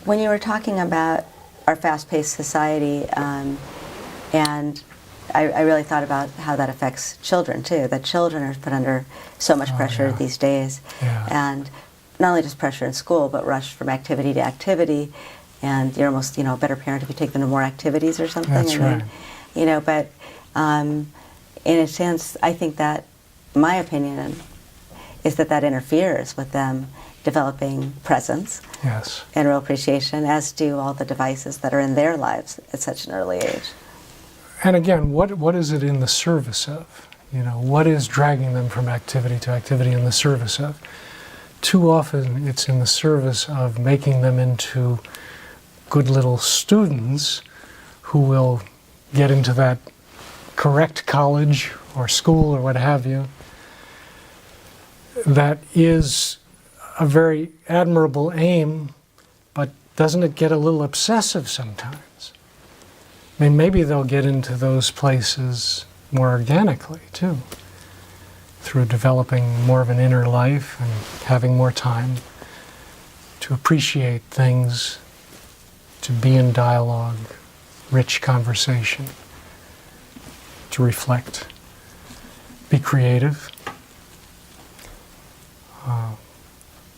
when you were talking about our fast-paced society, and I really thought about how that affects children too, that children are put under so much pressure these days. Yeah. And not only just pressure in school, but rushed from activity to activity, and you're almost, a better parent if you take them to more activities or something. That's right. But in a sense, I think that, my opinion is that interferes with them developing presence and real appreciation, as do all the devices that are in their lives at such an early age. And again, what is it in the service of? What is dragging them from activity to activity in the service of? Too often it's in the service of making them into good little students who will get into that correct college or school or what have you. That is a very admirable aim, but doesn't it get a little obsessive sometimes? I mean, maybe they'll get into those places more organically too, through developing more of an inner life and having more time to appreciate things, to be in dialogue, rich conversation, to reflect, be creative.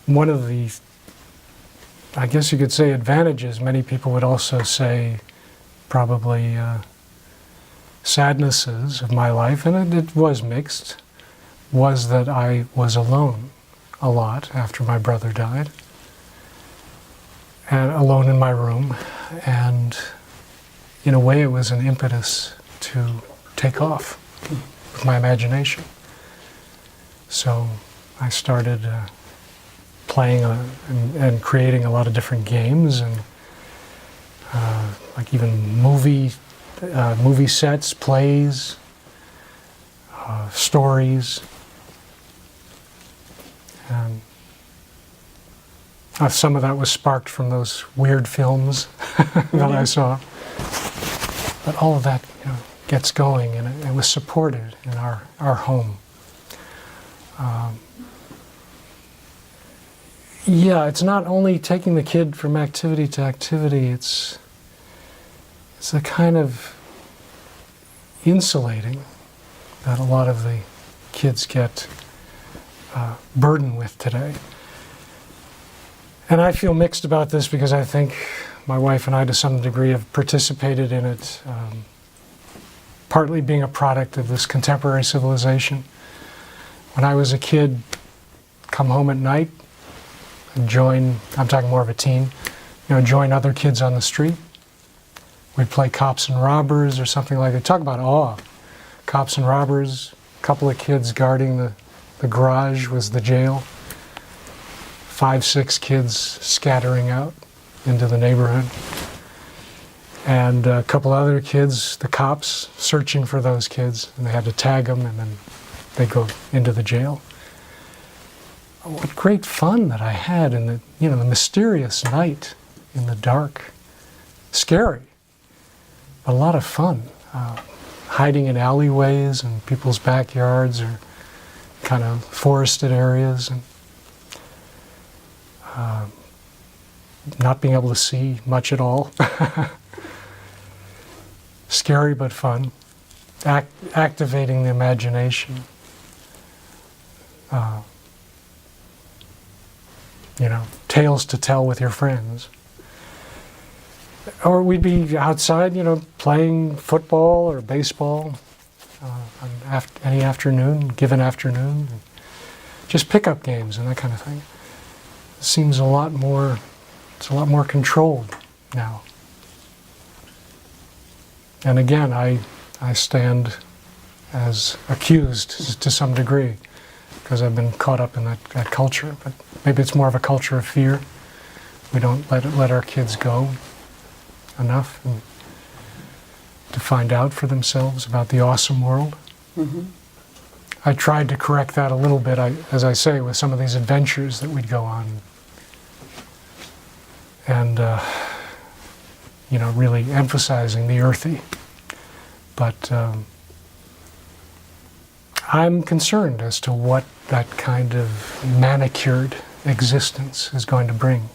One of the, I guess you could say, advantages, many people would also say probably sadnesses of my life, and it was mixed, was that I was alone a lot after my brother died, and alone in my room, and in a way it was an impetus to take off with my imagination. So I started playing and creating a lot of different games, and like even movie sets, plays, stories. And some of that was sparked from those weird films that I saw. But all of that gets going, and it was supported in our home. It's not only taking the kid from activity to activity, it's a kind of insulating that a lot of the kids get burdened with today. And I feel mixed about this because I think my wife and I, to some degree, have participated in it, partly being a product of this contemporary civilization. When I was a kid, come home at night, join, I'm talking more of a teen, join other kids on the street. We'd play cops and robbers or something like that. Talk about awe. Cops and robbers, a couple of kids guarding the garage was the jail. 5, 6 kids scattering out into the neighborhood. And a couple other kids, the cops, searching for those kids, and they had to tag them, and then they go into the jail. What great fun that I had in the mysterious night, in the dark. Scary, but a lot of fun. Hiding in alleyways and people's backyards or kind of forested areas, and not being able to see much at all. Scary but fun. Activating the imagination. Tales to tell with your friends. Or we'd be outside, playing football or baseball on any afternoon, given afternoon. Just pickup games and that kind of thing. It seems it's a lot more controlled now. And again, I stand as accused to some degree, because I've been caught up in that culture. But maybe it's more of a culture of fear. We don't let our kids go enough and to find out for themselves about the awesome world. Mm-hmm. I tried to correct that a little bit, as I say, with some of these adventures that we'd go on. And, really emphasizing the earthy. But I'm concerned as to what that kind of manicured existence is going to bring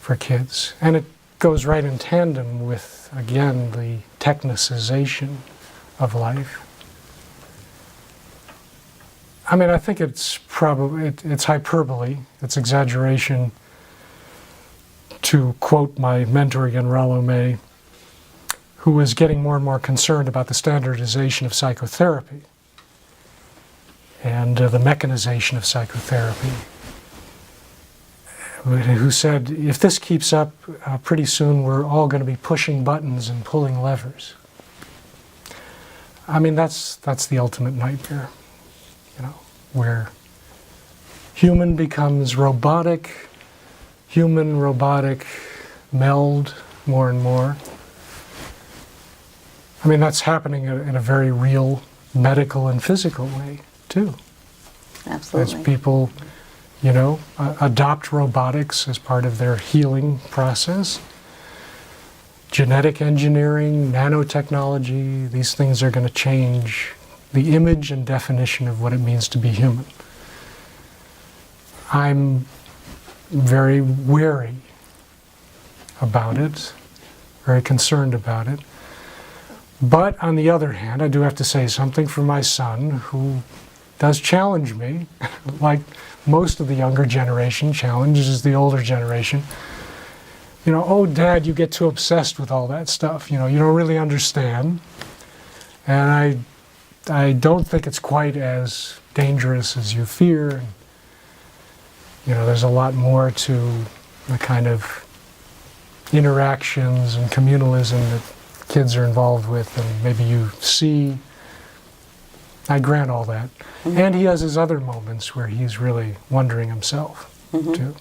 for kids. And it goes right in tandem with, again, the technicization of life. I mean, I think it's probably, it's hyperbole, it's exaggeration to quote my mentor again, Rollo May, who was getting more and more concerned about the standardization of psychotherapy and the mechanization of psychotherapy, who said, if this keeps up, pretty soon we're all going to be pushing buttons and pulling levers. I mean, that's the ultimate nightmare, you know, where human becomes robotic, human-robotic meld more and more. I mean, that's happening in a very real medical and physical way, too. Absolutely. As people, you know, adopt robotics as part of their healing process. Genetic engineering, nanotechnology, these things are going to change the image and definition of what it means to be human. I'm very wary about it, very concerned about it. But on the other hand, I do have to say something for my son, who does challenge me, like most of the younger generation challenges the older generation. You know, oh, Dad, you get too obsessed with all that stuff. You know, you don't really understand. And I don't think it's quite as dangerous as you fear. And, you know, there's a lot more to the kind of interactions and communalism that kids are involved with than maybe you see. I grant all that. Mm-hmm. And he has his other moments where he's really wondering himself, too.